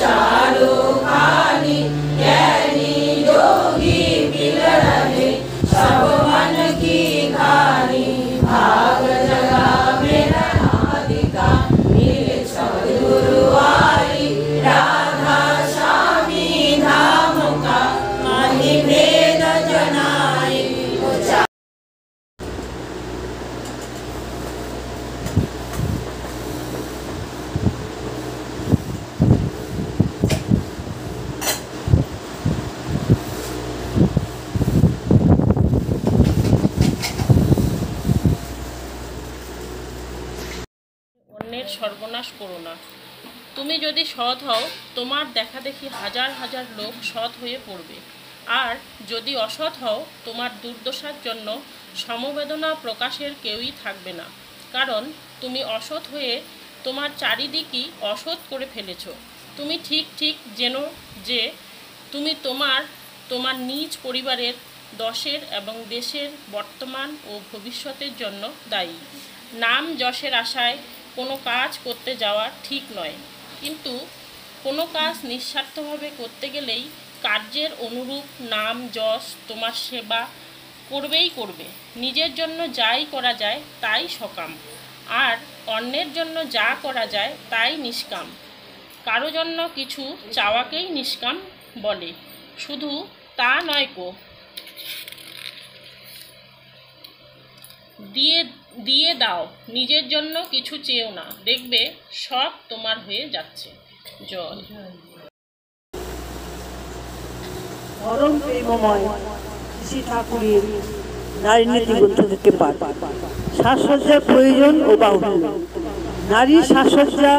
चारों खानी ज्ञानी योगी मिल रहे सब मन की घानी भाग जगा मेरा राधिका मिले सदगुरु आई राधा स्वामी धाम का महि भेद जनाई। অন্যের সর্বনাশ করো না। তুমি যদি সৎ হও তোমার দেখা দেখি হাজার হাজার লোক সৎ হয়ে পড়বে, আর যদি অসৎ হও তোমার দুর্দশার জন্য সমবেদনা প্রকাশের কেউই থাকবে না, কারণ তুমি অসৎ হয়ে তোমার চারিদিকই অসৎ করে ফেলেছ। তুমি ঠিক ঠিক জেনো যে তুমি তোমার নিজ পরিবারের দশের এবং দেশের বর্তমান ও ভবিষ্যতের জন্য দায়ী। নাম যশের আশায় কোনো কাজ করতে যাওয়া ঠিক নয়, কিন্তু কোনো কাজ নিঃস্বার্থভাবে করতে গেলেই কার্যের অনুরূপ নাম যশ তোমার সেবা করবেই করবে। নিজের জন্য যাই করা যায় তাই সকাম, আর অন্যের জন্য যা করা যায় তাই নিষ্কাম। কারো জন্য কিছু চাওয়াকেই নিষ্কাম বলে। শুধু তা নয় কো, দিয়ে দাও, নিজের জন্য কিছু চেয়েও না, দেখবে সব তোমার হয়ে যাচ্ছে। জয়। পরম প্রেমময় শ্রী ঠাকুরের নারী নীতি গ্রন্থ থেকে পাঠ। সাজসজ্জার প্রয়োজন ও বাহুল্য। নারীর সাজসজ্জা,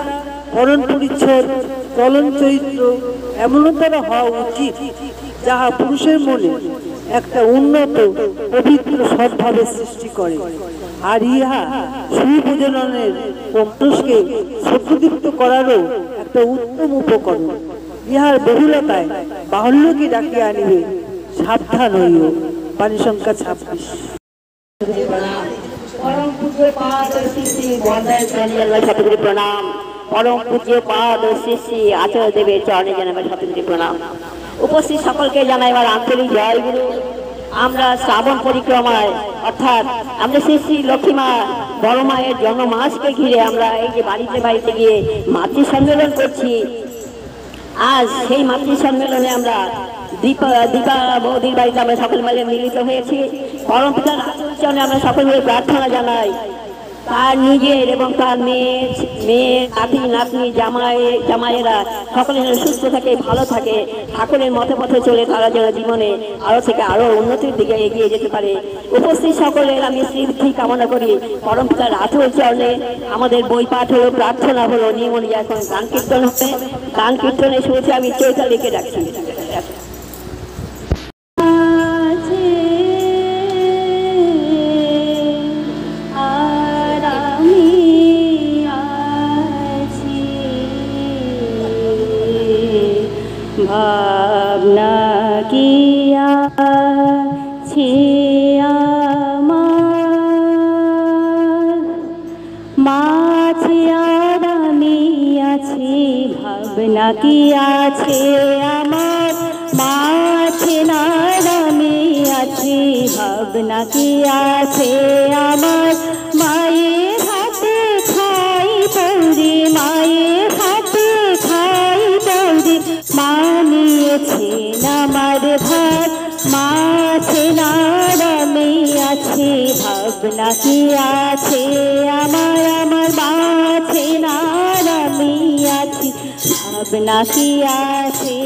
পরণ পরিচ্ছদ, চলন চরিত্র এমনতর হওয়া উচিত যাহা পুরুষের মনে একটা উন্নত পবিত্র সদ্ভাবের সৃষ্টি করে, আর ইহা সুপ্রজননের ও মানুষকে সত্যদীপ্ত করারও একটা উত্তম উপকরণ। ইহার বহুলতায় বাহুল্যকে ডাকিয়া আনিবে, সাবধান হইও। বাণী সংখ্যা 26। परम पूज्य पाद श्री श्री गोदाय शतगुरु प्रणाम। परम पूज्य पाद श्री श्री आचार्य देवेर चरणे জানাই শতকোটি প্রণাম। উপস্থিত সকলকে জানাই আমার আন্তরিক জয় গুরু। আমরা শ্রাবণ পরিক্রমায় অর্থাৎ আমরা শ্রী শ্রী লক্ষ্মীমা বড় মায়ের জন্মমাসকে ঘিরে আমরা এই যে বাড়িতে বাড়িতে গিয়ে মাতৃ সম্মেলন করছি। আজ সেই মাতৃ সম্মেলনে আমরা দীপা বৌদির বাড়িতে আমরা সকল মিলে মিলিত হয়েছি। পরম পিতার চরণে আমরা সকল মিলে প্রার্থনা জানাই তার নিজের এবং তার মেয়ে নাতি নাতনি জামাইয়েরা সকলে যেন সুস্থ থাকে, ভালো থাকে, ঠাকুরের মতে পথে চলে তারা যেন জীবনে আরো থেকে আরো উন্নতির দিকে এগিয়ে যেতে পারে। উপস্থিত সকলের আমি সিদ্ধি কামনা করি। পরম পিতার আঠুর চরণে আমাদের বই পাঠ হলো, প্রার্থনা হলো, নিয়ম অনুযায়ী এখন গান কীর্তন হবে। গান কীর্তনে শুনেছি আমি চৈতালিকে ডাকছি। ভাবনা কিয়া ছে আমার মাঝে আরামে আছে, ভাবনা কি আছে আমার মাঝে আরামে আছে, ভাবনা কি আছে আমার মায়ের হাতে খাই পৌরে, মায়ের হাতে খাই পৌরে, মানিয়েছেন আমার ভাত মাছে আরামে আছে, ভাবনা কি আছে আমার আমার মাছে আরামে আছে, ভাবনা কি আছে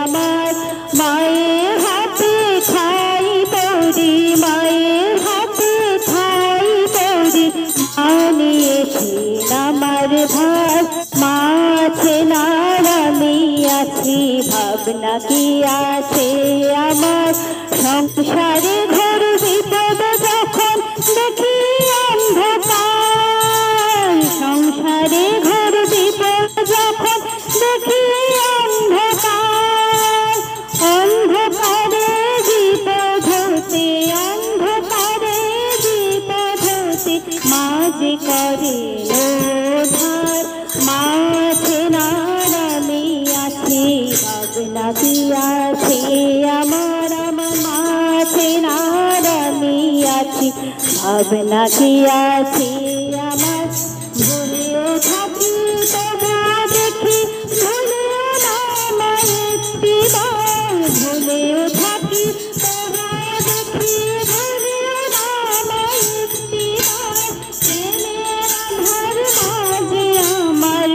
আমার মায়ের হাতে খাই পৌরে, মায়ের হাতে খাই পৌরে, মানিয়েছেন আমার ভাত মাছে আরামে আছে, ভাবনা কি আছে আমার সংসারে ঘর বিপদ যখন দেখি অন্ধকার, সংসারে ঘর বিপদ যখন দেখি অন্ধকার, অন্ধকারে বিপদ হতে, অন্ধকারে বিপদ হতে মাঝে করে ওধার, মাঝে আরামে আছে, ভাবনা কি আছে আমার আমার মাঝে নারামি আছি ভাবনা কি আছে আমার ভুলেও থাকি তবুও দেখি ভুলেও না আমার একটিবার ভুলেও থাকি তবুও দেখি ভুলেও না আমার একটিবার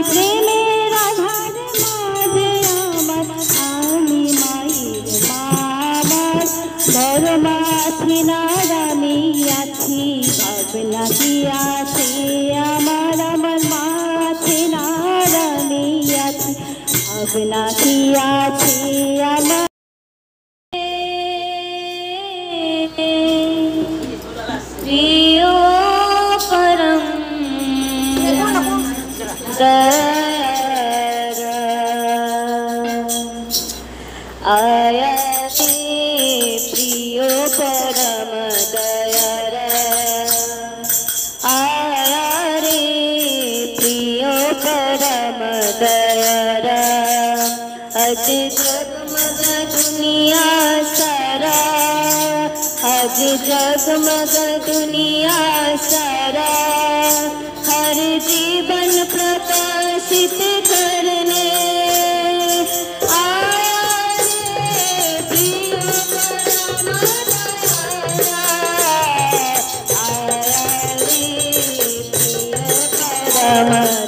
প্রেমের আধার মাঝে আমার আমি মায়ের মামার ধর্মাছি নারামি আছি ভাবনা কি আছে আমার আমার মাছে নারামি আছি ভাবনা কি আছে আমার প্রিয় পরম आया रे प्रियो परम दयारा आया रे प्रियो परम दयारा आज जगमग दुनिया सारा आज जगमग दुनिया सारा हर जीवन प्रकाशित करने आया रे प्रिय परम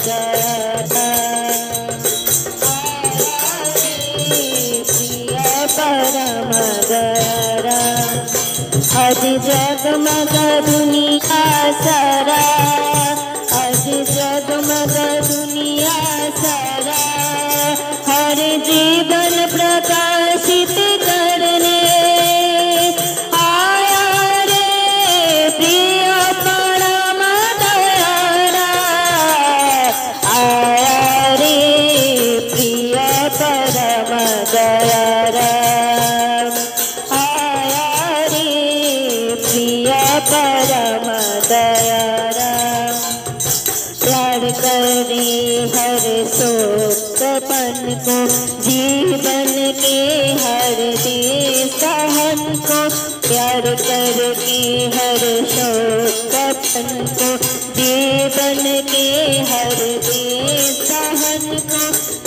दयारा परम दयारा आज जगमग दुनिया सारा आज जगमग दुनिया सारा हर जीवन प्रकाशित करने आया रे प्रिय परम दयारा आया रे प्रिय परम दयारा आया रे प्रिय परम दयारा प्यार करे हर सोचपन को जीवन के हर दे सहन को प्यार करके हर सोचपन को जीवन के हर दे सहन को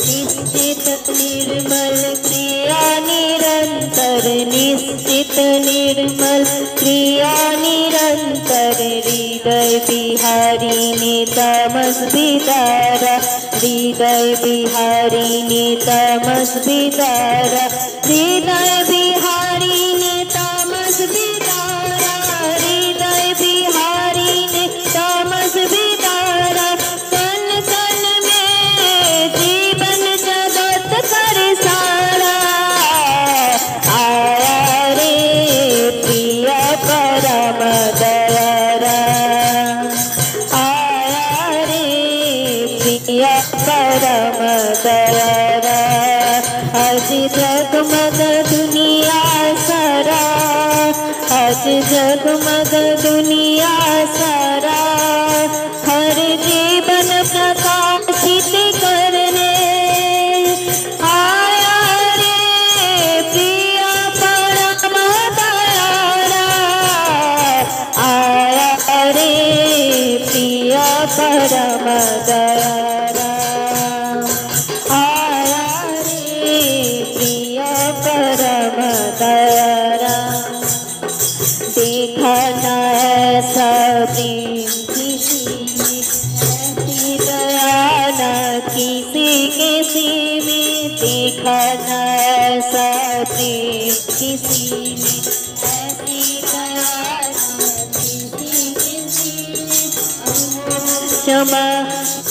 निश्चित निर्मल क्रिया निरंतर निश्चित निर्मल क्रिया निरंतर हृदय बिहारी ने तमस बिदारा हृदय बिहारी ने तमस बिदारा हृदय बिहारी ने तमस बिदारा हृदय बिहारी ने तमस बिदारा कण कण में जीवन जगत कर सारा आया रे प्रिय परम दयारा आया रे प्रिय परम दयारा आज जगमग दुनिया सारा आज जगमग दुनिया सारा हर जीवन प्रकाशित करने आया रे प्रिय परम दयारा आया रे प्रिय परम दयारा आया रे प्रिय परम दयारा देखा न ऐसा प्रेम किसी में ऐसी दया न किसी किसी में देखा न ऐसा प्रेम किसी में ऐसी दया न किसी किसी में क्षमा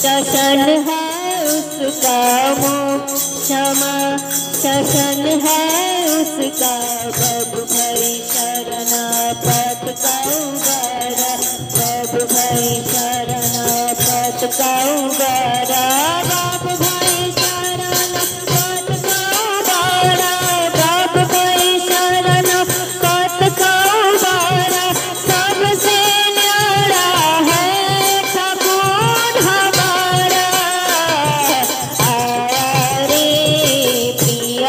शशन है उसका मुँह क्षमा शशन है उसका प्रभु भई शरणापत का उगारा प्रभु भई शरणापत का उगारा प्रभु भई शरणापत का उगारा प्रभु भई शरणापत का उगारा सबसे न्यारा है ठाकुर हमारा आया रे प्रिय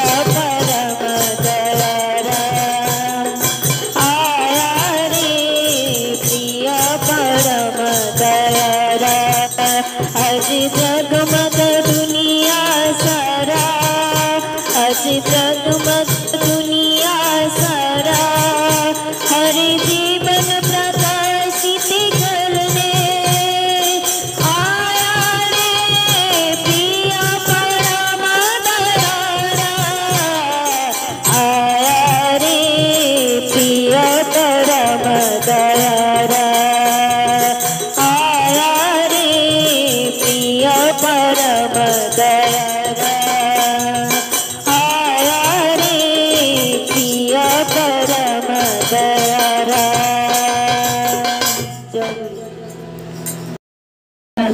आकाश जगमग दुनिया सारा हर जीवन प्रकाशित करने आया रे प्रिय परम दयारा आया रे प्रिय परम दयारा आया रे प्रिय परम दयारा आया रे प्रिय परम दयारा।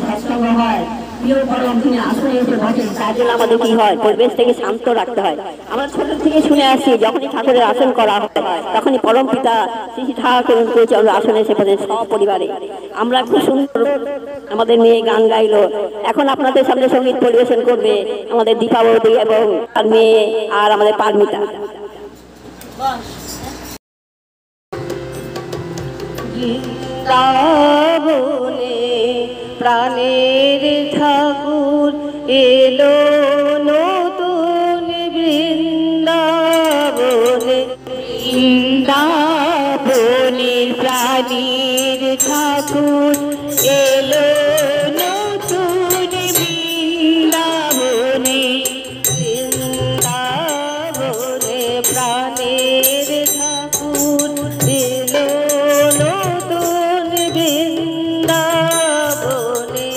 সৎসঙ্গ হয়, প্রিয় পরম তিনি আসলে এসে বসেন, তার জন্য আমাদের কি হয়, পরিবেশ থেকে শান্ত রাখতে হয়। আমরা ছোট থেকে শুনে আসছি যখনই ঠাকুরের আসন করা হয় তখনই পরম পিতা শ্রী শ্রী ঠাকুর আসনে এসে বসেন সপরিবারে। আমরা খুব সুন্দর আমাদের মেয়ে গান গাইলো, এখন আপনাদের সামনে সঙ্গীত পরিবেশন করবে আমাদের দীপাবতী এবং তার মেয়ে আর আমাদের পারমিতা। বৃন্দাবনে প্রাণের ঠাকুর এলো নতুন বৃন্দাবনে বৃন্দাবনের প্রাণের ঠাকুর এলো নতুন বৃন্দাবনে বৃন্দাবনে প্রাণের ঠাকুর এলো নতুন বৃন্দাবনে বৃন্দাবনে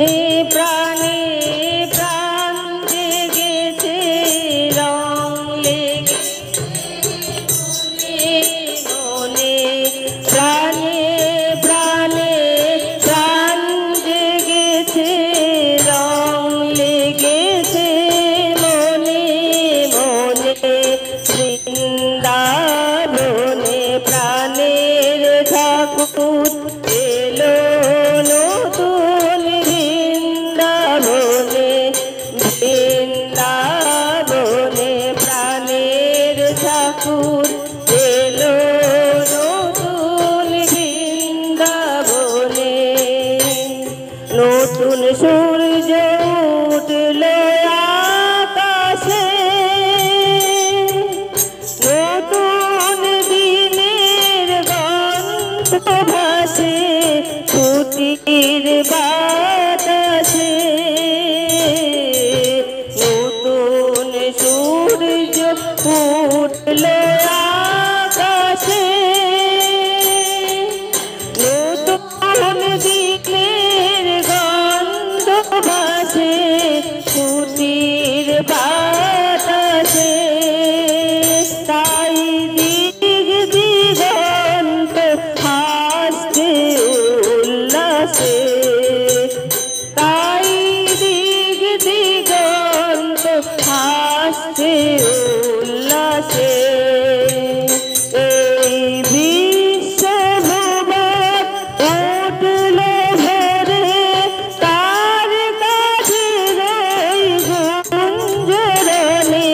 এ প্রাণে প্রাণ জেগেছে রং লেগেছে মনে প্রাণে প্রাণে প্রাণ জেগেছে রং লেগেছে মনে মনে বৃন্দাবনে প্রাণের ঠাকুর এলো নতুন বৃন্দাবনে বৃন্দাবনে প্রাণের ঠাকুর এলো নতুন বৃন্দাবনে নতুন সূর্য উঠল আকাশে নতুন দিনের গন্ধ ভাসে ছুটির বাতাসে নতুন সূর্য উঠল আকাশে নতুন দিনের গন্ধ ভাসে ছুটির বাতাসে তাই দিগ দিগন্ত হাসছে উল্লাসে তাই দিগ দিগন্ত হাসছে উল্লাসে এই বিশ্বভুবন উঠল ভরে তার কাছে রই গুঞ্জরণে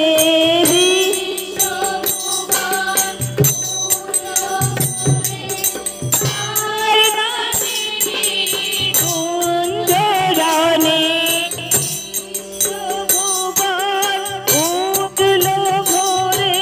গুঞ্জরণে ভুবন উঠল ভরে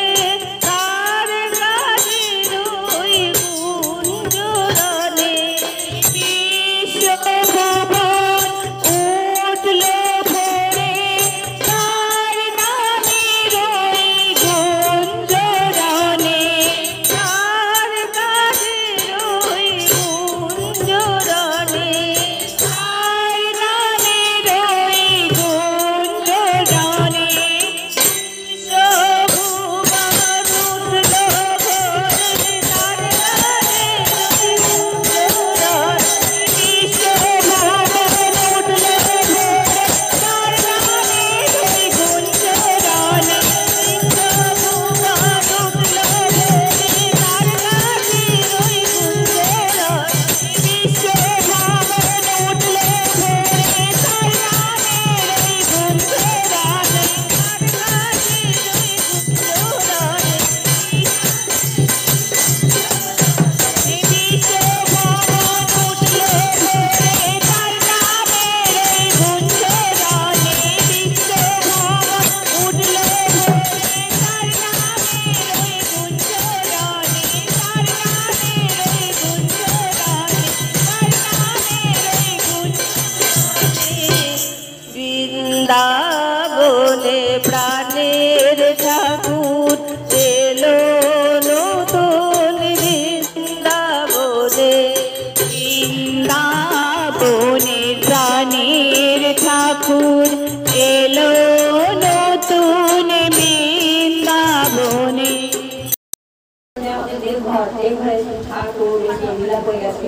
আমাদের দেবঘর, দেবঘরে ঠাকুর এসে লীলা করে গেছে।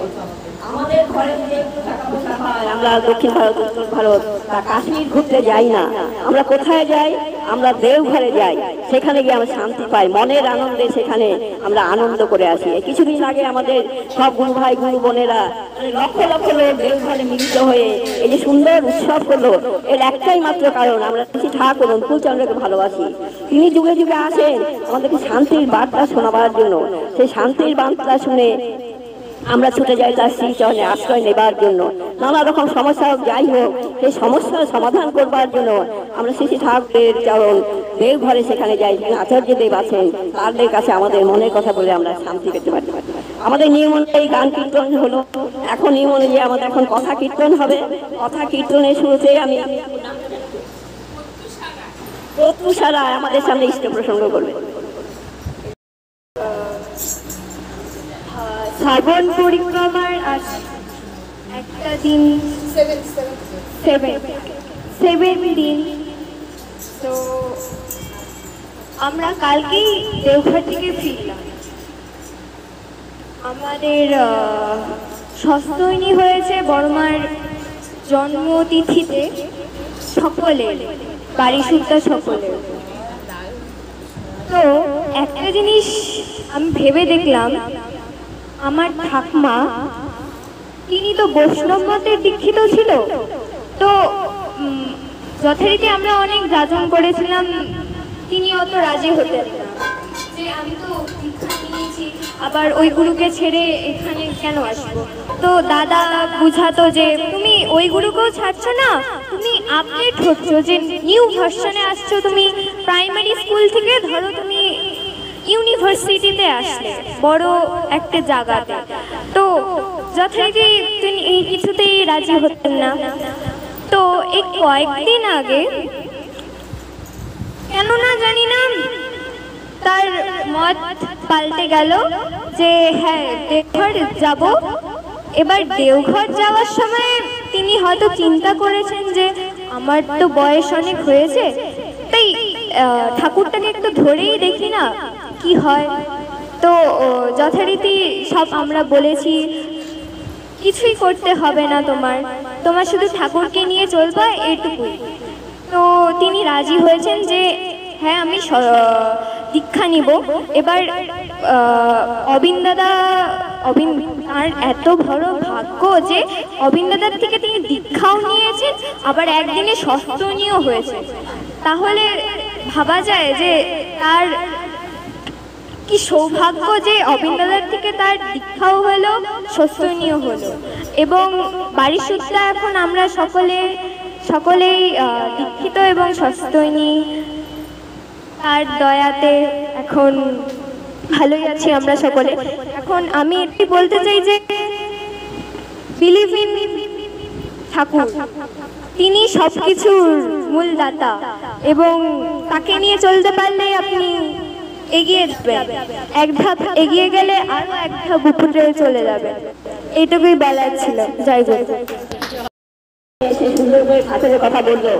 আমাদের ঘরে যদি একটু টাকা পয়সা হয়, আমরা দক্ষিণ ভারত, উত্তর ভারত বা কাশ্মীর ঘুরতে যাই না, আমরা কোথায় যাই? আমরা দেবঘরে যাই, সেখানে গিয়ে আমরা শান্তি পাই, মনের আনন্দে সেখানে আমরা আনন্দ করে আসি। কিছুদিন আগে আমাদের সব গুরু ভাই গুরু বোনেরা লক্ষ লক্ষ লোক দেবঘরে মিলিত হয়ে এই যে সুন্দর উৎসব করলো, এর একটাই মাত্র কারণ, আমরা শ্রী ঠাকুর অনুকূলচন্দ্রকে ভালোবাসি। তিনি যুগে যুগে আসেন আমাদেরকে শান্তির বার্তা শোনাবার জন্য। সেই শান্তির বার্তা শুনে আমরা ছুটে যাই তার শ্রীচরণে আশ্রয় নেবার জন্য। নানা রকম সমস্যা হোক, যাই হোক, সেই সমস্যার সমাধান করবার জন্য আমরা শ্রী ঠাকুরের চরণ দেবঘরে সেখানে যাই। আচার্য দেব আছেন, তাদের কাছে আমাদের মনের কথা বলে আমরা শান্তি পেতে পারি। আমাদের নিয়ম অনুযায়ী গান কীর্তন হলো, এখন নিয়ম অনুযায়ী আমাদের এখন কথা কীর্তন হবে। কথা কীর্তনের শুরুতে আমি প্রত্যুষারা আমাদের সামনে ইষ্ট প্রসঙ্গ করবে। শ্রাবণ পরিক্রমার আজ একটা দিন, 7 দিন। তো আমরা কালকেই দেওঘর থেকে ফিরলাম। আমাদের সস্তৈনী হয়েছে বড়মার জন্মতিথিতে, সকলের বাড়ি সুদ্ধা সকলের। তো একটা জিনিস আমি ভেবে দেখলাম, আমার ঠাকুমা তিনি তো বৈষ্ণব মতের দীক্ষিত ছিল। তো যথারীতি আমরা অনেক যাজন করেছিলাম, তিনি অত রাজি হতেন না যে আমি তো দীক্ষা নিয়েছি, আবার ওই গুরুকে ছেড়ে এখানে কেন আসবো। তো দাদা বুঝাতো যে তুমি ওই গুরুকেও ছাড়ছো না, তুমি আপডেট হচ্ছ, যে নিউ ভার্সনে আসছো, তুমি প্রাইমারি স্কুল থেকে ধরো তুমি ইউনিভার্সিটিতে আসলে বড় একটা জায়গাতে। তো যথারীতি তিনি এই কিছুতেই রাজি হতেন না। তো এই কয়েকদিন আগে কেন না জানি না তার মত পাল্টে গেল যে হ্যাঁ দেওঘর যাব। এবার দেওঘর যাওয়ার সময় তিনি হয়তো চিন্তা করেছেন যে আমার তো বয়স অনেক হয়েছে, তাই ঠাকুরটাকে একটু ধরেই দেখি না কি হয়। তো যথারীতি সব আমরা বলেছি কিছুই করতে হবে না, তোমার শুধু ঠাকুরকে নিয়ে চলবে, এইটুকুই। তো তিনি রাজি হয়েছেন যে হ্যাঁ আমি দীক্ষা নিব। এবার আর এত বড় ভাগ্য যে অবিন্দাদার থেকে তিনি দীক্ষাও নিয়েছেন, আবার একদিনে সস্তনীয় হয়েছে। তাহলে ভাবা যায় যে তার কি সৌভাগ্য যে অবিন্দাদার থেকে তার দীক্ষাও হলো, সস্তনীয় হলো। এবং বাড়ির সূত্রে এখন আমরা সকলেই দীক্ষিত এবং সস্তনী, তার দয়াতে এখন ভালোই আছি আমরা সকলে। এখন আমি এটি বলতে চাই যে বিলিভ ইন ঠাকুর, তিনি সবকিছুর মূলদাতা, এবং তাকে নিয়ে চলতে পারলে আপনি এগিয়ে যাবেন। এক ধাপ এগিয়ে গেলে আরো এক ধাপ উপরে চলে যাবে। এইটুকুই বলার ছিল। জয় জয়। সেই সুন্দর করে ঠাকুরের কথা বললো,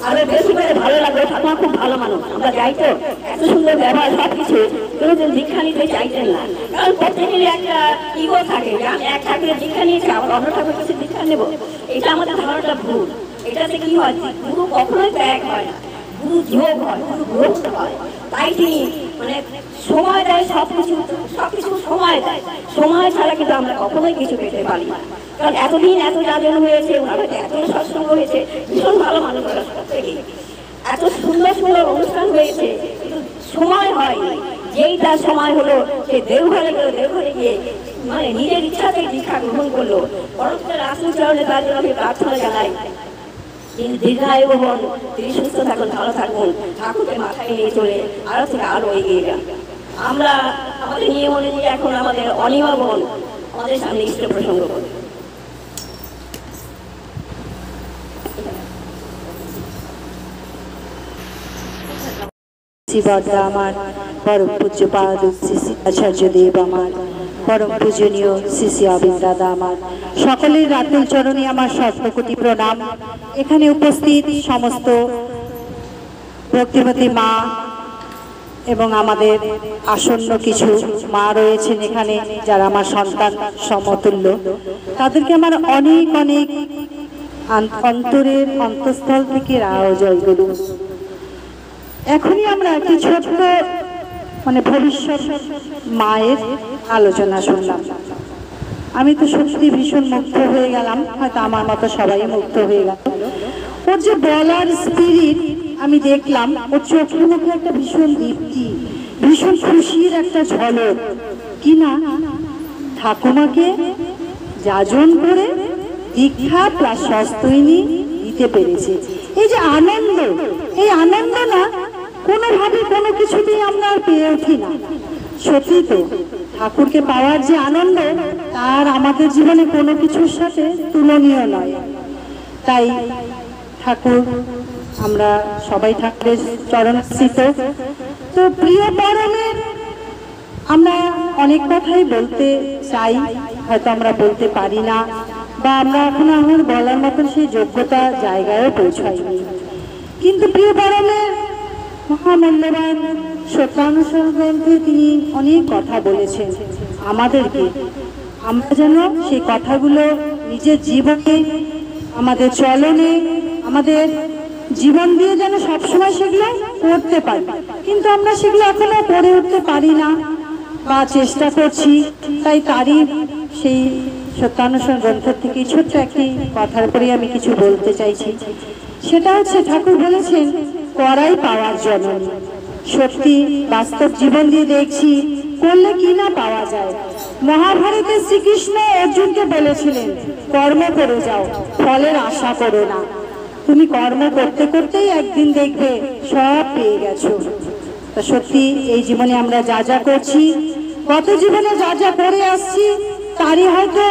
আরো বেশি করে ভালো লাগলো। ঠাকুর খুব ভালো মানুষ, আমরা যাই তো এত সুন্দর ব্যবহার সবকিছু, কেউ যে দীক্ষা নিতে চাইতেন না, কারণ প্রত্যেকেরই একটা ইগো থাকে যে আমি এক ঠাকুরের দীক্ষা নিয়েছি, আবার অন্য ঠাকুরের কাছে দীক্ষা নেবো। এটা আমাদের ধারণাটা ভুল। এটাতে কি হয়, গুরু কখনোই ত্যাগ হয় না, গুরু যোগ হয়, গুরু গ্রহণ হয়। তাই তিনি মানে সময় দেয়, সবকিছু সময় দেয়। সময় ছাড়া কিন্তু আমরা কখনোই কিছু পেতে পারি না। কারণ এতদিন এত যাজন হয়েছে, এত সৎসঙ্গ হয়েছে, ভীষণ ভালো মানুষ প্রত্যেকেই, এত সুন্দর সুন্দর অনুষ্ঠান হয়েছে, কিন্তু সময় হয়নি। যেই তার সময় হলো সে দেওঘরে গেল, দেওঘরে গিয়ে মানে নিজের ইচ্ছাতেই দীক্ষা গ্রহণ করলো। পরবর্তী রাসূল চরণে তার জন্য আমি প্রার্থনা জানাই, তিনি দীর্ঘায়ু হন, তিনি সুস্থ থাকুন, ভালো থাকুন, ঠাকুরকে মাথায় নিয়ে চলে আরো থেকে আরো এগিয়ে যান। আমরা আমাদের নিয়ম অনুযায়ী এখন আমাদের অনিমা বোন আমাদের সামনে ইষ্ট প্রসঙ্গ করবে। আমার পরম পূজ্যপাদ শ্রী আচার্য দেব, আমার পরম পূজনীয় শ্রী অবিন্দ দাদা, আমার সকলের রাতুল চরণে আমার শতকোটি প্রণাম। এখানে উপস্থিত সমস্ত ভক্তিমতী মা, এবং আমাদের আসন্ন কিছু মা রয়েছেন এখানে যারা আমার সন্তান সমতুল্য, তাদেরকে আমার অনেক অনেক অন্তরের অন্তঃস্থল থেকে রাও জয়গুরু। এখনই আমরা একটি ছোট্ট ভবিষ্যৎ মায়ের আলোচনা শুনলাম। আমি তো সত্যি ভীষণ মুগ্ধ হয়ে গেলাম, হয়তো আমার মতো সবাই মুগ্ধ হয়ে গেল। ওর যে বলার স্পিরিট আমি দেখলাম, ওর চোখের মুখে একটা ভীষণ দীপ্তি, ভীষণ খুশির একটা ঝলক, কি না ঠাকুমাকে যাজন করে দীক্ষা প্লাস সস্তৈনী দিতে পেরেছে। এই যে আনন্দ, এই আনন্দ না কোনোভাবে কোনো কিছুতেই আমরা পেয়ে উঠি না। সত্যি তো ঠাকুরকে পাওয়ার যে আনন্দ, তার আমাদের জীবনে কোনো কিছুর সাথে তুলনীয় নয়। তাই ঠাকুর, আমরা সবাই ঠাকুরের চরণস্থিত। তো প্রিয় পরমের আমরা অনেক কথাই বলতে চাই, হয়তো আমরা বলতে পারি না, বা আমরা এখনো আমার বলার মতন সেই যোগ্যতা জায়গায়ও পৌঁছাইনি। কিন্তু প্রিয় পরমের মহামূল্যবান সত্যানুসরণ গ্রন্থে তিনি অনেক কথা বলেছেন আমাদেরকে। আমরা যেন সেই কথাগুলো নিজের জীবনে, আমাদের চলনে, আমাদের জীবন দিয়ে যেন সবসময় সেগুলো করতে পারি। কিন্তু আমরা সেগুলো এখনো করে উঠতে পারি না বা চেষ্টা করছি। তাই তারই সেই সত্যানুসরণ গ্রন্থ থেকে ছোট্ট একটি কথার উপরে আমি কিছু বলতে চাইছি। সেটা হচ্ছে, ঠাকুর বলেছেন করাই পাওয়ার জননী। সত্যি বাস্তব জীবন দিয়ে দেখছি করলে কি না পাওয়া যায়। মহাভারতে শ্রীকৃষ্ণ অর্জুনকে বলেছিলেন, কর্ম করে যাও, ফলের আশা করো না। তুমি কর্ম করতে করতেই একদিন দেখবে সব পেয়ে গেছো। তা সত্যি এই জীবনে আমরা যা যা করছি, গত জীবনে যা যা করে আসছি, তারই হয়তো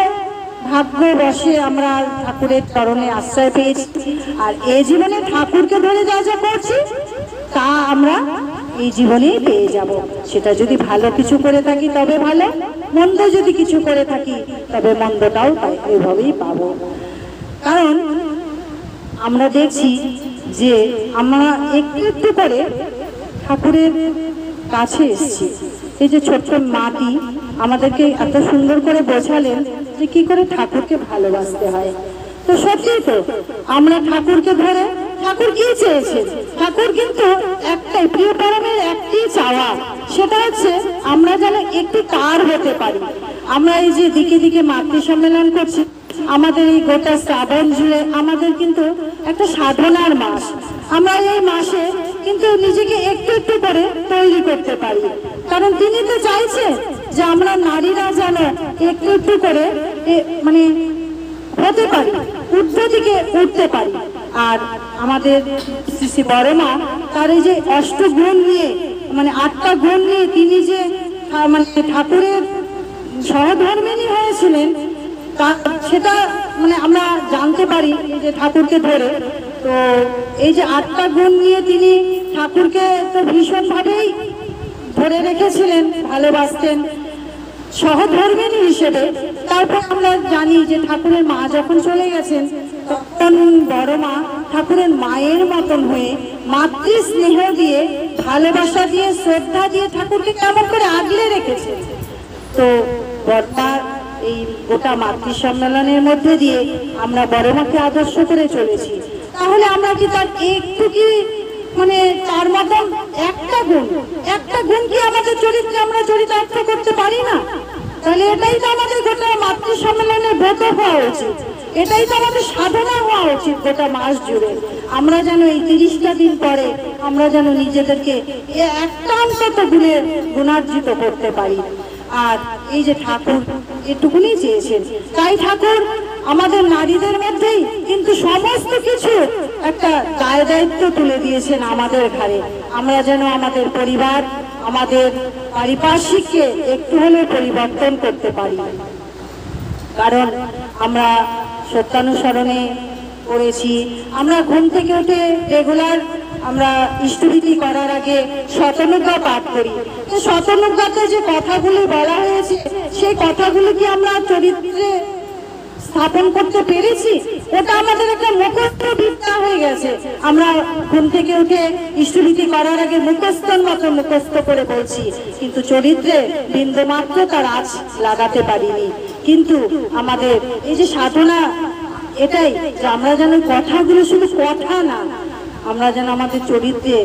ভাগ্যবশে আমরা ঠাকুরের চরণে আশ্রয় পেয়েছি। আর এই জীবনে ঠাকুরকে ধরে যা যা করছি, তা আমরা এই জীবনেই পেয়ে যাব। সেটা যদি ভালো কিছু করে থাকি তবে ভালো, মন্দ যদি কিছু করে থাকি তবে মন্দটাও এইভাবেই পাবো। কারণ আমরা দেখছি যে আমরা একটু একটু করে ঠাকুরের কাছে এসেছি। এই যে ছোট্ট মাটি আমাদেরকে এত সুন্দর করে বোঝালেন যে কি করে ঠাকুরকে ভালোবাসতে হয়। তো সত্যি তো আমরা ঠাকুরকে ধরে, ঠাকুর কি চেয়েছেন? ঠাকুর কিন্তু একটাই, প্রিয় পরমের একটি চাওয়া, সেটা হচ্ছে আমরা যেন একটু তার হতে পারি। আমরা এই যে দিকে দিকে মাতৃ সম্মেলন করছি, আমাদের এই গোটা শ্রাবণ জুড়ে আমাদের কিন্তু একটা সাধনার মাস। আমরা এই মাসে কিন্তু নিজেকে একটু একটু করে তৈরি করতে পারি। কারণ তিনি তো চাইছে যে আমরা নারীরা যেন একটু একটু করে হতে পারি, ঊর্ধ্ব দিকে উঠতে পারি। আর আমাদের শ্রী শ্রী বড় মা তার এই যে অষ্টগুণ নিয়ে, 8টা গুণ নিয়ে তিনি যে ঠাকুরের সহধর্মিণী হয়েছিলেন, সেটা আমরা জানতে পারি এই যে ঠাকুরকে ধরে। তো এই যে 8টা গুণ নিয়ে তিনি ঠাকুরকে তো ভীষণভাবেই ধরে রেখেছিলেন, ভালোবাসতেন সহধর্মিণী হিসেবে। তারপর আমরা জানি যে ঠাকুরের মা যখন চলে গেছেন, তখন বড় মা ঠাকুরের মায়ের মতন হয়ে মাতৃ স্নেহ দিয়ে, ভালোবাসা দিয়ে, শ্রদ্ধা দিয়ে ঠাকুরকে কেমন করে আগলে রেখেছে। তো বড়মার এই গোটা মাতৃ সম্মেলনের মধ্যে দিয়ে আমরা বড় মাকে আদর্শ করে চলেছি। তাহলে আমরা কি তার একটু কি তার মতন একটা গুণ কি আমাদের চরিত্রে আমরা চরিতার্থ করতে পারি না? তাহলে এটাই তো আমাদের গোটা মাতৃ সম্মেলনের ব্রত হওয়া উচিত, এটাই তো আমাদের সাধনা হওয়া উচিত গোটা মাস জুড়ে। আমরা যেন এই 30টা দিন পরে আমরা যেন নিজেদেরকে একটা অন্তত গুণার্জিত করতে পারি। আর এই যে ঠাকুর এটুকুনি চেয়েছেন, তাই ঠাকুর আমাদের নারীদের মধ্যেই কিন্তু সমস্ত কিছু একটা দায় দায়িত্ব তুলে দিয়েছেন আমাদের ঘাড়ে। আমরা যেন আমাদের পরিবার, আমাদের পারিপার্শ্বিককে একটু হলেও পরিবর্তন করতে পারি। কারণ আমরা সত্যানুসরণে পড়েছি, আমরা ঘুম থেকে উঠে রেগুলার আমরা ইষ্টভীতি করার আগে শতনুজ্ঞা পাঠ করি। শতনুজ্ঞাতে যে কথাগুলি বলা হয়েছে, সেই কথাগুলি কি আমরা চরিত্রে স্থাপন করতে পেরেছি? ওটা আমাদের একটা মুখস্থ বিদ্যা হয়ে গেছে। আমরা ঘুম থেকে উঠে ইষ্টভীতি করার আগে মুখস্থর মতো মুখস্থ করে বলছি, কিন্তু চরিত্রে বিন্দুমাত্র তার আঁচ লাগাতে পারিনি। কিন্তু আমাদের এই যে সাধনা, এটাই যে আমরা যেন কথাগুলো শুধু কথা না, আমরা যেন আমাদের চরিত্রে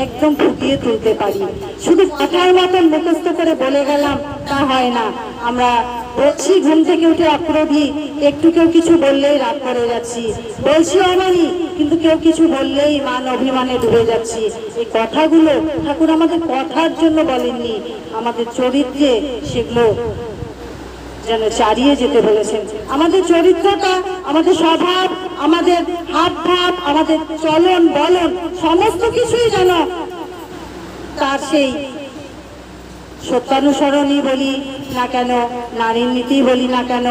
একদম ফুটিয়ে তুলতে পারি। শুধু কথার মতন মুখস্থ করে বলে গেলাম তা হয় না। আমরা বলছি ঘুম থেকে উঠে অক্রোধী, একটু কেউ কিছু বললেই রাগ করে যাচ্ছি, বলছি অমানি, কিন্তু কেউ কিছু বললেই মান অভিমানে ডুবে যাচ্ছি। এই কথাগুলো ঠাকুর আমাদের কথার জন্য বলেননি, আমাদের চরিত্রে সেগুলো যেন চারিয়ে যেতে বলেছেন। আমাদের চরিত্রটা, আমাদের স্বভাব, আমাদের হাব ভাব, আমাদের চলন বলন সমস্ত কিছুই যেন তার সেই সত্যানুসরণই বলি না কেন, নারীর নীতি বলি না কেন,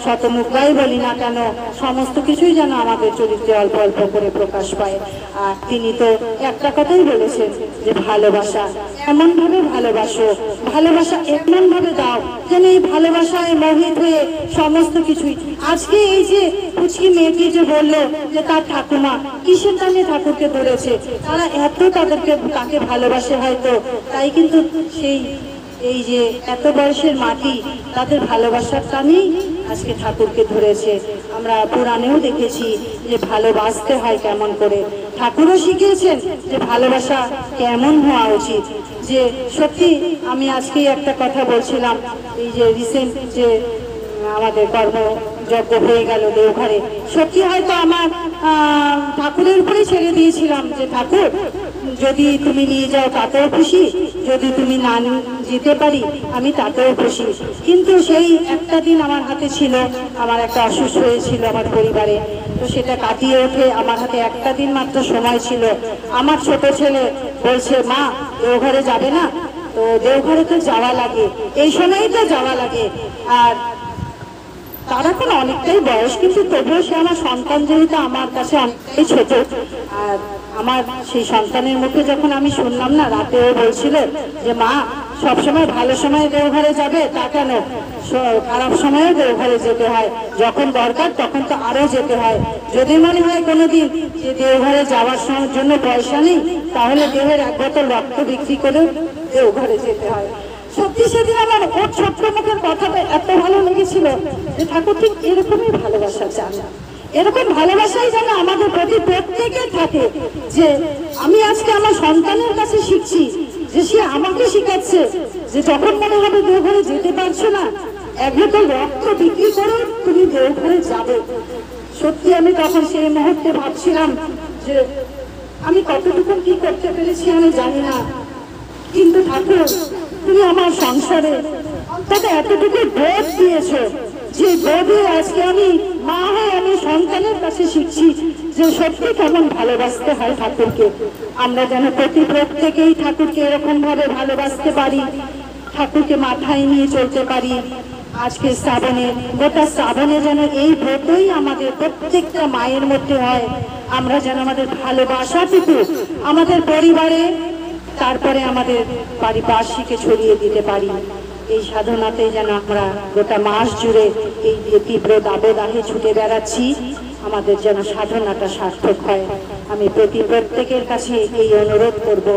শতমুদ্রাই বলি না কেন, সমস্ত কিছুই যেন আমাদের চরিত্রে অল্প অল্প করে প্রকাশ পায়। আর তিনি তো একটা কথাই বলেছেন যে ভালোবাসা এমনভাবে ভালোবাসো, ভালোবাসা এমনভাবে দাও যেন এই ভালোবাসায় মোহিত হয়ে সমস্ত কিছুই। আজকে এই যে পুচকি মেয়েটি যে বললো যে তার ঠাকুমা কিসের টানে ঠাকুরকে ধরেছে, তারা এত তাকে ভালোবাসে হয়তো, তাই কিন্তু সেই এই যে এত বয়সের মাটি তাদের ভালোবাসার টানেই আজকে ঠাকুরকে ধরেছে। আমরা পুরাণেও দেখেছি যে ভালোবাসতে হয় কেমন করে, ঠাকুরও শিখিয়েছেন যে ভালোবাসা কেমন হওয়া উচিত। যে সত্যি আমি আজকেই একটা কথা বলছিলাম, এই যে রিসেন্ট যে আমাদের কর্মযজ্ঞ হয়ে গেল দেওঘরে, সত্যি হয়তো আমার ঠাকুরের উপরেই ছেড়ে দিয়েছিলাম যে ঠাকুর যদি তুমি নিয়ে যাও তাতেও খুশি, যদি তুমি না যেতে পারি আমি তাতেও খুশি। কিন্তু সেই একটা দিন আমার হাতে ছিল, আমার একটা অসুস্থ হয়েছিল আমার পরিবারে, তো সেটা কাটিয়ে উঠে আমার হাতে একটা দিন মাত্র সময় ছিল। আমার ছোট ছেলে বলছে মা দেওঘরে যাবে না, তো দেওঘরে তো যাওয়া লাগে, এই সময়ই তো যাওয়া লাগে। আর তার এখন অনেকটাই বয়স, কিন্তু তবুও সে আমার সন্তান যেহেতু আমার কাছে অনেকটাই ছোট। আর আমার সেই সন্তানের মুখে যখন আমি শুনলাম না, রাতেও বলছিল যে মা সবসময় ভালো সময় দেওঘরে যাবে তা কেন, খারাপ সময়েও দেওঘরে যেতে হয়, যখন দরকার তখন তো আরো যেতে হয়। যদি মনে হয় কোনোদিন যে দেওঘরে যাওয়ার জন্য পয়সা নেই, তাহলে দেহের এক বোতল রক্ত বিক্রি করেও দেওঘরে যেতে হয়। সত্যি সেদিন আমার ওর ছোট্ট মুখের কথাটা এত ভালো লেগেছিল যে ঠাকুর ঠিক এরকমই ভালোবাসা চান, এরকম ভালোবাসাই যেন আমাদের প্রতি প্রত্যেকের থাকে। যে আমি আজকে আমার সন্তানের কাছে শিখছি, যে সে আমাকে শিখাচ্ছে যে যখন মনে হবে দেওঘরে যেতে পারছো না, এক বোতল রক্ত বিক্রি করে তুমি দেওঘরে যাবে। সত্যি আমি তখন সেই মুহূর্তে ভাবছিলাম যে আমি কতটুকু কি করতে পেরেছি আমি জানি না, কিন্তু ঠাকুর তুমি আমার সংসারে তাতে এতটুকু বোধ দিয়েছো যে বোধে আজকে আমি মা হয়ে আমি সন্তানের কাছে শিখছি যে সত্যি কেমন ভালোবাসতে হয় ঠাকুরকে। আমরা যেন প্রত্যেকেই ঠাকুরকে এরকম ভাবে ভালোবাসতে পারি, ঠাকুরকে মাথায় নিয়ে চলতে পারি। আজকে শ্রাবণে, গোটা শ্রাবণে যেন এই ব্রতই আমাদের প্রত্যেকটা মায়ের মধ্যে হয়। আমরা যেন আমাদের ভালোবাসাটুকু আমাদের পরিবারে, তারপরে আমাদের পারিপার্শ্বিকে ছড়িয়ে দিতে পারি। এই সাধনাতে যেন আমরা গোটা মাস জুড়ে এই যে তীব্র দাবদাহে ছুটে বেড়াচ্ছি, আমাদের যেন সাধনাটা সার্থক হয়। আমি প্রত্যেকের কাছে এই অনুরোধ করব,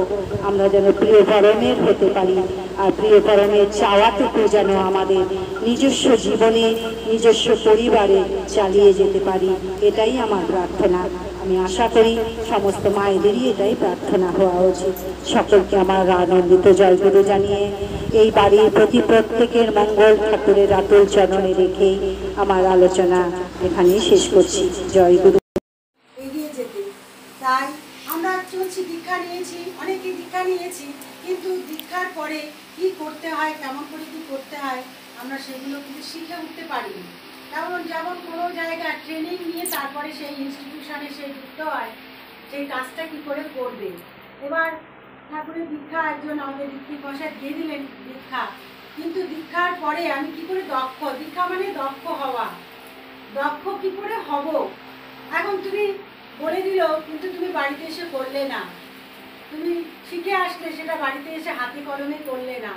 আমরা যেন প্রিয় পরমের হতে পারি। আর প্রিয় পরমের চাওয়াটুকু যেন আমাদের নিজস্ব জীবনে, নিজস্ব পরিবারে চালিয়ে যেতে পারি, এটাই আমার প্রার্থনা। আমি আশা করি সমস্ত মায়েদেরই এটাই প্রার্থনা হওয়া উচিত। সকলকে আমার আনন্দিত জয়গুরু জানিয়ে এই বাড়ির প্রত্যেকের মঙ্গল ঠাকুরের আতুল চরণে রেখে আমার আলোচনা এখানেই শেষ করছি। জয়গুরু। এগিয়ে যেতে তাই আমরা চলছি, দীক্ষা নিয়েছি, অনেকেই দীক্ষা নিয়েছি, কিন্তু দীক্ষার পরে কি করতে হয়, কেমন করে কি করতে হয় আমরা সেগুলো কিন্তু শিখে উঠতে পারি। যেমন কোনো জায়গায় ট্রেনিং নিয়ে তারপরে সেই ইনস্টিটিউশনে সে যুক্ত হয়, সেই কাজটা কি করে করবে। এবার ঠাকুরের দীক্ষা একজন আমাদের ঋত্বিক মশাই দিয়ে দিলেন দীক্ষা, কিন্তু দীক্ষার পরে আমি কি করে দক্ষ, দীক্ষা মানে দক্ষ হওয়া, দক্ষ কি করে হব। এখন তুমি বলে দিল কিন্তু তুমি বাড়িতে এসে করলে না, তুমি শিখে আসলে সেটা বাড়িতে এসে হাতে কলমে করলে না,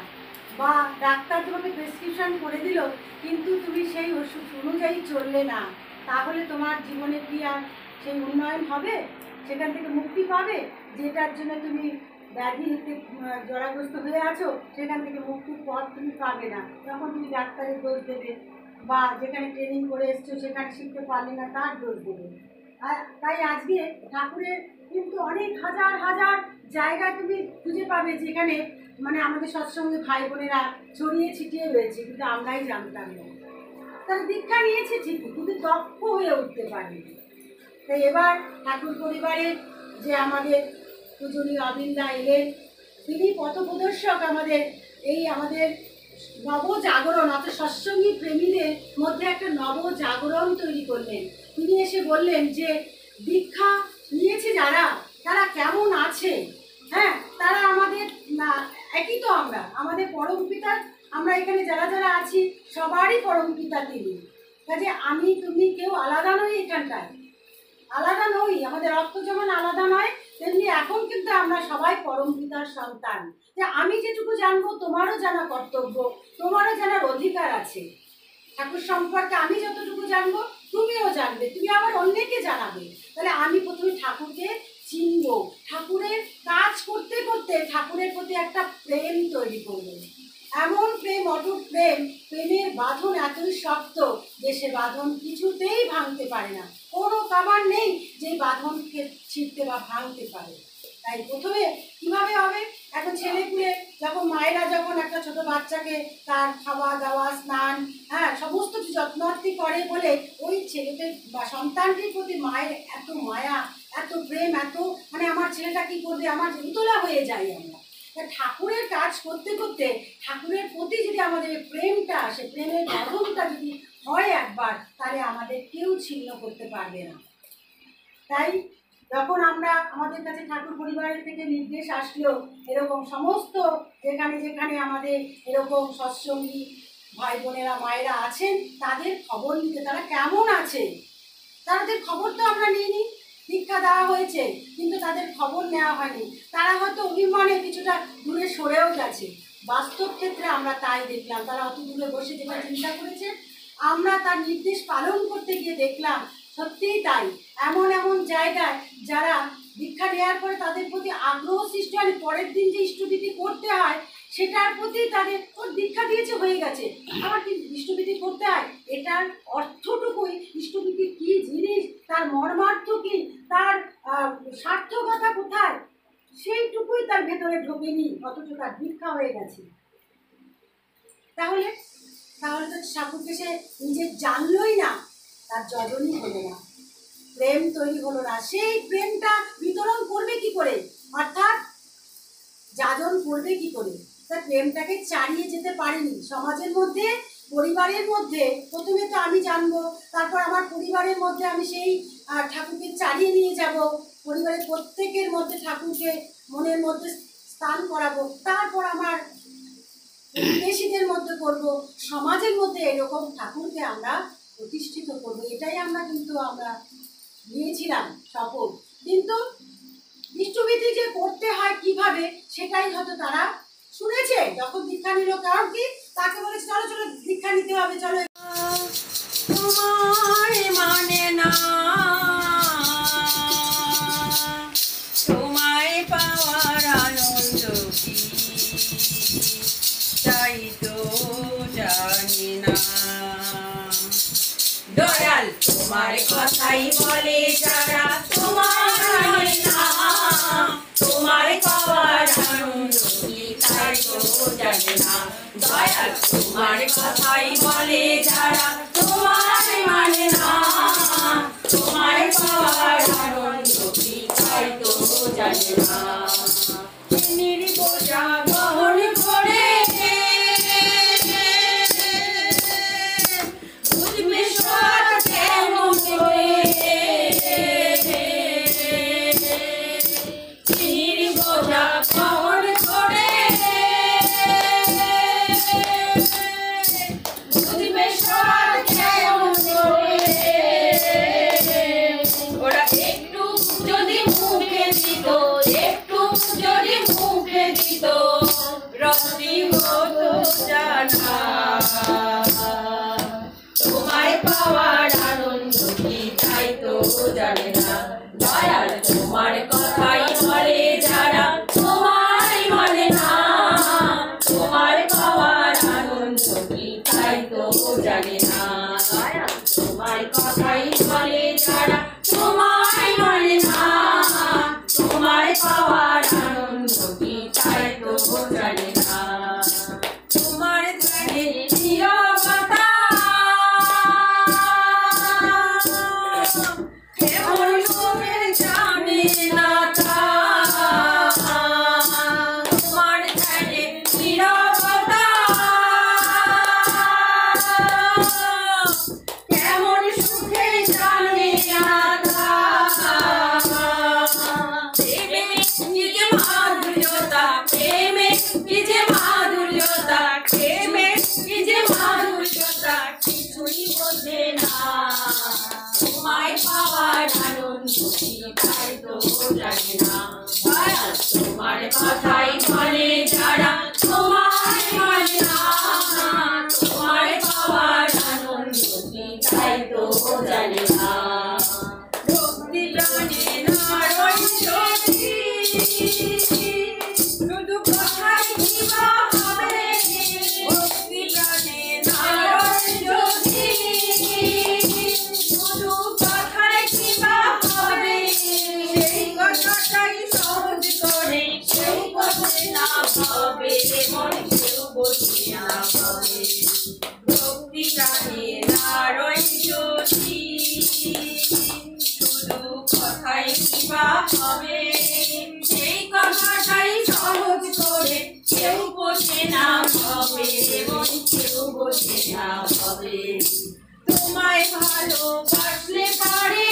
বা ডাক্তার তোমাকে প্রেসক্রিপশন করে দিল কিন্তু তুমি সেই ওষুধ অনুযায়ী চললে না, তাহলে তোমার জীবনে কি আর সেই উন্নয়ন হবে, সেখান থেকে মুক্তি পাবে? যেটার জন্য তুমি ব্যাধিতে জরাগ্রস্ত হয়ে আছো, সেখান থেকে মুক্তির পথ তুমি পাবে না। তখন তুমি ডাক্তারের দোষ দেবে, বা যেখানে ট্রেনিং করে এসছো সেখানে শিখতে পারলে না তার দোষ দেবে। আর তাই আজকে ঠাকুরের কিন্তু অনেক হাজার হাজার জায়গায় তুমি খুঁজে পাবে যেখানে মানে আমাদের সৎসঙ্গে ভাই বোনেরা ছড়িয়ে ছিটিয়ে রয়েছে, কিন্তু আমরাই জানতাম না। তারা দীক্ষা নিয়েছে ঠিকই, কিন্তু দক্ষ হয়ে উঠতে পারেনি। তাই এবার ঠাকুর পরিবারের যে আমাদের পূজনীয় অবিন্দা এলেন, তিনি পথপ্রদর্শক আমাদের নবজাগরণ, অর্থাৎ সৎসঙ্গী প্রেমীদের মধ্যে একটা নবজাগরণ তৈরি করলেন। তিনি এসে বললেন যে দীক্ষা নিয়েছে যারা, তারা কেমন আছে। হ্যাঁ, তারা আমাদের না একই তো, আমাদের পরম পিতা, আমরা এখানে যারা যারা আছি সবারই পরম পিতা তিনি। কাজে আমি তুমি কেউ আলাদা নই, এখানটায় আলাদা নই, আমাদের রক্ত যেমন আলাদা নয়, তেমনি এখন কিন্তু আমরা সবাই পরম পিতার সন্তান। যে আমি যেটুকু জানবো তোমারও জানা কর্তব্য, তোমারও জানার অধিকার আছে। ঠাকুর সম্পর্কে আমি যতটুকু জানবো তুমিও জানবে, তুমি আবার অন্যকে জানাবে। তাহলে আমি প্রথমে ঠাকুরকে চিনবো, ঠাকুরের কাজ করতে করতে ঠাকুরের প্রতি একটা প্রেম তৈরি করবো। এমন প্রেম, অটুট প্রেম, প্রেমের বাঁধন এতই শক্ত যে সে বাঁধন কিছুতেই ভাঙতে পারে না। কোনো কাবার নেই যে বাঁধনকে ছিঁড়তে বা ভাঙতে পারে। তাই প্রথমে কিভাবে হবে, এখন ছেলেপুলে যখন মায়েরা যখন একটা ছোট বাচ্চাকে তার খাওয়া দাওয়া স্নান সমস্ত যত্নার্থী করে বলে ওই ছেলেদের বা সন্তানটির প্রতি মায়ের এত মায়া, এত প্রেম, এত মানে আমার ছেলেটা কি করবে, আমার উতলা হয়ে যাই আমরা। ঠাকুরের কাজ করতে করতে ঠাকুরের প্রতি যদি আমাদের প্রেমটা আসে, প্রেমের বাঁধনটা যদি হয় একবার, তাহলে আমাদের কেউ ছিন্ন করতে পারবে না। তাই যখন আমরা আমাদের কাছে ঠাকুর পরিবারের থেকে নির্দেশ আসলো এরকম সমস্ত যেখানে যেখানে আমাদের এরকম সৎসঙ্গী ভাই বোনেরা মায়েরা আছেন তাদের খবর নিতে, তারা কেমন আছে তাদের খবর তো আমরা নিইনি। দীক্ষা দেওয়া হয়েছে কিন্তু তাদের খবর নেওয়া হয়নি, তারা হয়তো অভিমানে কিছুটা দূরে সরেও গেছে। বাস্তব ক্ষেত্রে আমরা তাই দেখলাম, তারা অত দূরে বসে যেটা চিন্তা করেছে, আমরা তার নির্দেশ পালন করতে গিয়ে দেখলাম সত্যিই তাই। এমন এমন জায়গায় যারা দীক্ষা নেওয়ার পরে তাদের প্রতি আগ্রহ সৃষ্টি হয়, পরের দিন যে ইষ্টবিধি করতে হয় সেটার প্রতি তাদের দীক্ষা দিয়েছে হয়ে গেছে, আবার কি ইষ্টবিধি করতে হয়, এটার অর্থটুকুই, ইষ্টবিধি কি জিনিস, তার মর্মার্থ কি, তার সার্থকতা কোথায়, সেইটুকুই তার ভেতরে ঢোকেনি, অথচ তার দীক্ষা হয়ে গেছে। তাহলে তাহলে তো ঠাকুরকে সে নিজে জানলই না, তার যজনই হলো না, প্রেম তৈরি হলো না। সেই প্রেমটা বিতরণ করবে কি করে, অর্থাৎ যাজন করবে কি করে, তার প্রেমটাকে চালিয়ে যেতে পারেনি সমাজের মধ্যে, পরিবারের মধ্যে। প্রথমে তো আমি জানবো, তারপর আমার পরিবারের মধ্যে আমি সেই ঠাকুরকে চালিয়ে নিয়ে যাব, পরিবারের প্রত্যেকের মধ্যে ঠাকুরকে মনের মধ্যে স্থান করাবো, তারপর আমার প্রতিবেশীদের মধ্যে করব, সমাজের মধ্যে এরকম ঠাকুরকে আমরা প্রতিষ্ঠিত করবো। এটাই আমরা নিয়েছিলাম শপথ, কিন্তু ইষ্টবিধি যে করতে হয় কিভাবে সেটাই হয়তো তারা শুনেছে যখন দীক্ষা নিল। কারণ কি, তাকে বলেছে চলো চলো দীক্ষা নিতে হবে, চলো। তোমায় মানে না, তোমায় পাওয়ার আনন্দ কি তাই তো জানি না। দয়াল তোমার কথাই বলে যারা, তোমার মানে না, তোমায় পাওয়ার আনন্দ কি তাই তো জানি না। দয়াল তোমার কথাই বলে যারা, তোমার মানে না, তোমায় পাওয়ার আনন্দ কি তাই তো জানি না। নির্বোঝা বহন করে বুঝবে সব কেমন করে, নির্বোঝা বহন করে বুঝবে জানে না দয়াল তোমার কথাই বলে যারা তোমায় মানে না তোমায় পাওয়ার আনন্দ কি তাই তো জানে না তোমার ধ্যানে নীরবতা কেমন করে জানে না তা তোমার ধ্যানে নীরবতা কেমন সুখে জানে না তা প্রেমে কি যে মাধুর্যতা প্রেমে কি যে মাধুর্যতা প্রেমে কি যে মাধুর্যতা কিছুই বোঝে না তোমায় পাওয়ার আনন্দ কি তাই তো জানে না দয়াল তোমার কথাই বলে যারা তোমায় মানে না তোমায় পাওয়ার আনন্দ কি তাই তো জানে না ভক্তি জানে না রইছি শুধু কথাই কিবা হবে ভক্তি জানে না রইছি শুধু কথাই কিবা হবে সেই কথাটাই সহজ করে কেউ বোঝে না ভাবে মন কেউ বোঝে না ভাবে ভক্তি জানে না রইছি শুধু কথাই কিবা হবে সেই কথাটাই সহজ করে কেউ বোঝে না ভাবে মন কেউ বোঝে না ভাবে তোমায় ভালোবাসলে পারে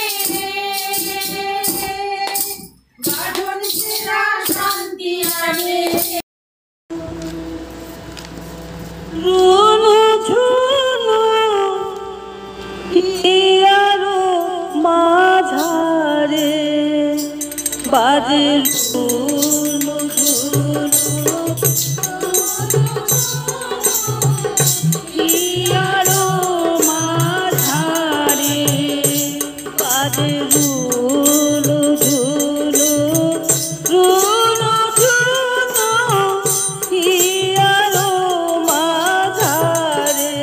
বাঁধন ছেঁড়া শান্তি আনে রুনু ঝুনু হিয়ারো মাঝারে বাজে রুনু ঝুনু হিয়ারো মাঝারে বাজে রুনু ঝুনু রুনু ঝুনু হিয়ারো মাঝারে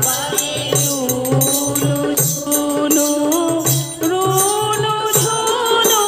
বাজে রুনু ঝুনু রুনু ঝুনু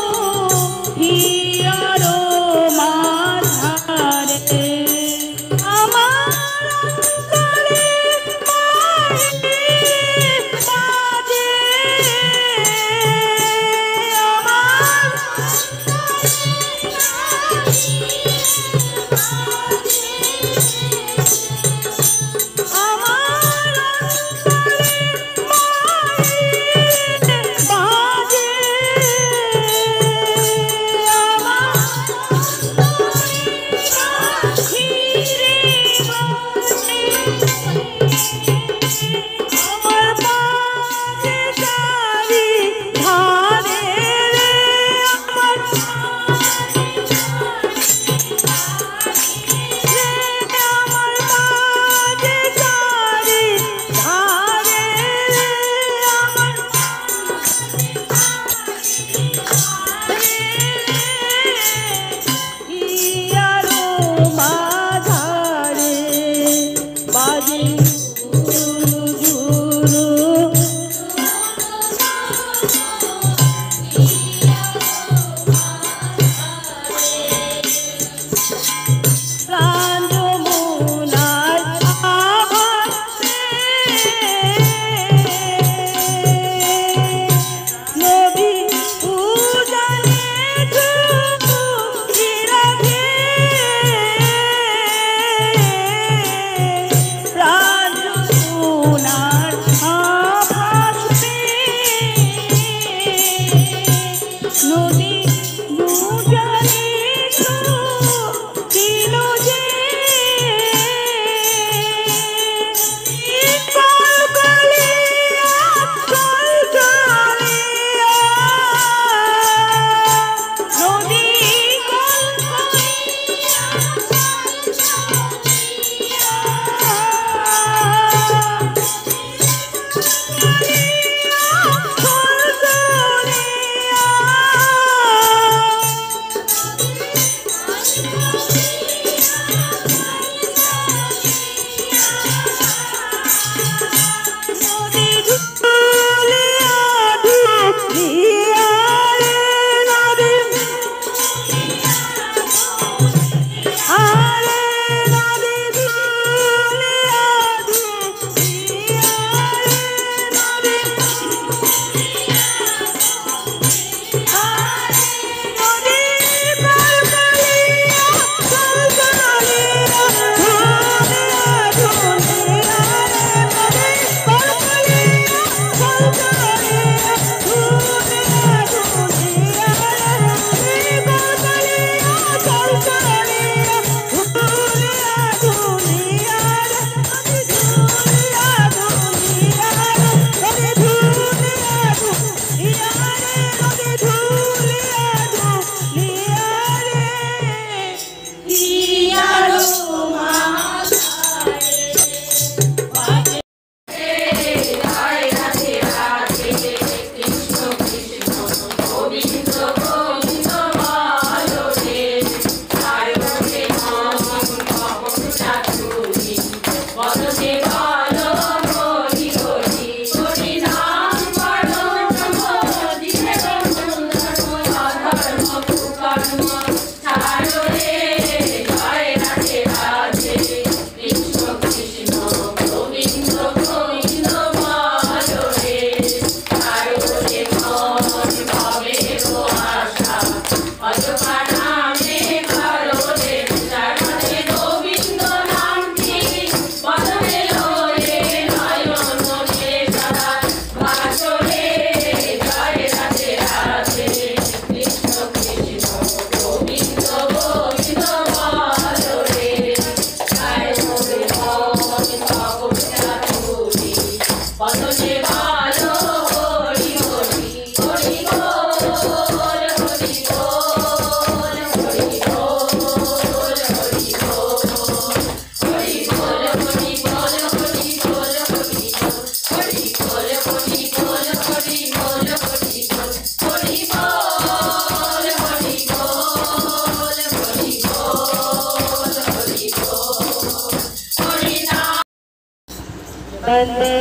वन्दे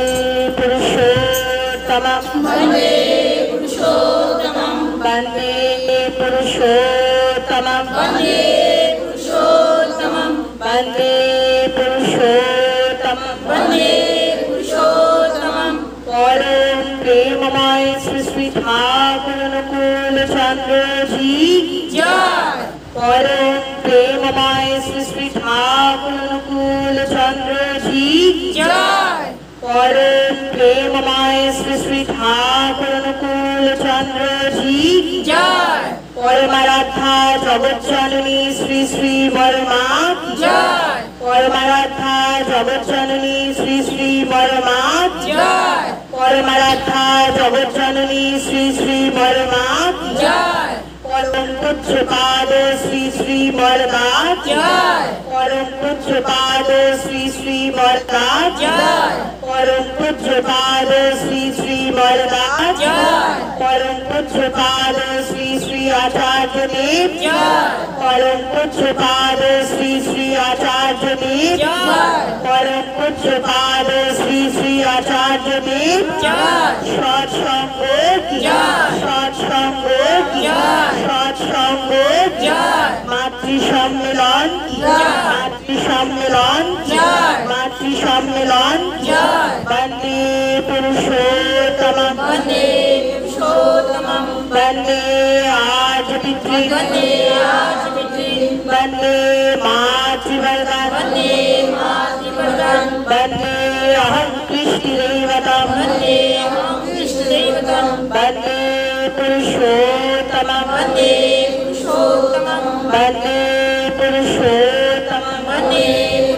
पुरुषोत्तमं वन्दे पुरुषोत्तमं वन्दे पुरुषोत्तमं वन्दे पुरुषोत्तमं वन्दे पुरुषोत्तमं वन्दे पुरुषोत्तमं परम प्रेममय श्री श्री ठाकुर अनुकूल चंद्र जी जय परम प्रेममय श्री श्री ठाकुर अनुकूल चंद्र जी जय परम प्रेममय श्री श्री ठाकुर अनुकूल चंद्र जी जय परमाराध्या जगत जननी श्री श्री वर्मा जय परमाराध्या जगत जननी श्री श्री वर्मा जय परमाराध्या जगत जननी श्री श्री वर्मा जय परम पूज्य पाद श्री श्री वर्मा जय परम पूज्य पाद श्री श्री वर्मा जय परम पूज्य पाद श्री श्री वर्मा जय परम पूज्य पाद श्री श्री आचार्य देव जय परम पूज्य पाद श्री श्री आचार्य देव जय परम पूज्य पाद श्री श्री आचार्य देव जय सत्संग जय सत्संग जय सत्संग जय मातृ सम्मेलन जय मातृ सम्मेलन जय मातृ सम्मेलन जय वन्दे पुरुषोत्तमं वन्दे पुरुषोत्तमं वन्दे आज पितृ वन्दे आज पितृ वन्दे मातृवर्गं वन्दे मातृवर्गं वन्दे अहं कृष्णदेवतं वन्दे अहं कृष्णदेवतं वन्दे पुरुषोत्तमं वन्दे पुरुषोत्तमं वन्दे पुरुषोत्तमं वन्दे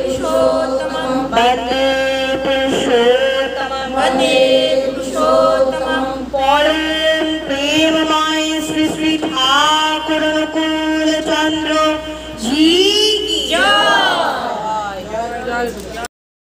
पुरुषोत्तमं वन्दे पुरुषोत्तमं वन्दे पुरुषोत्तमं परम प्रेममय श्री श्री ठाकुर अनुकूल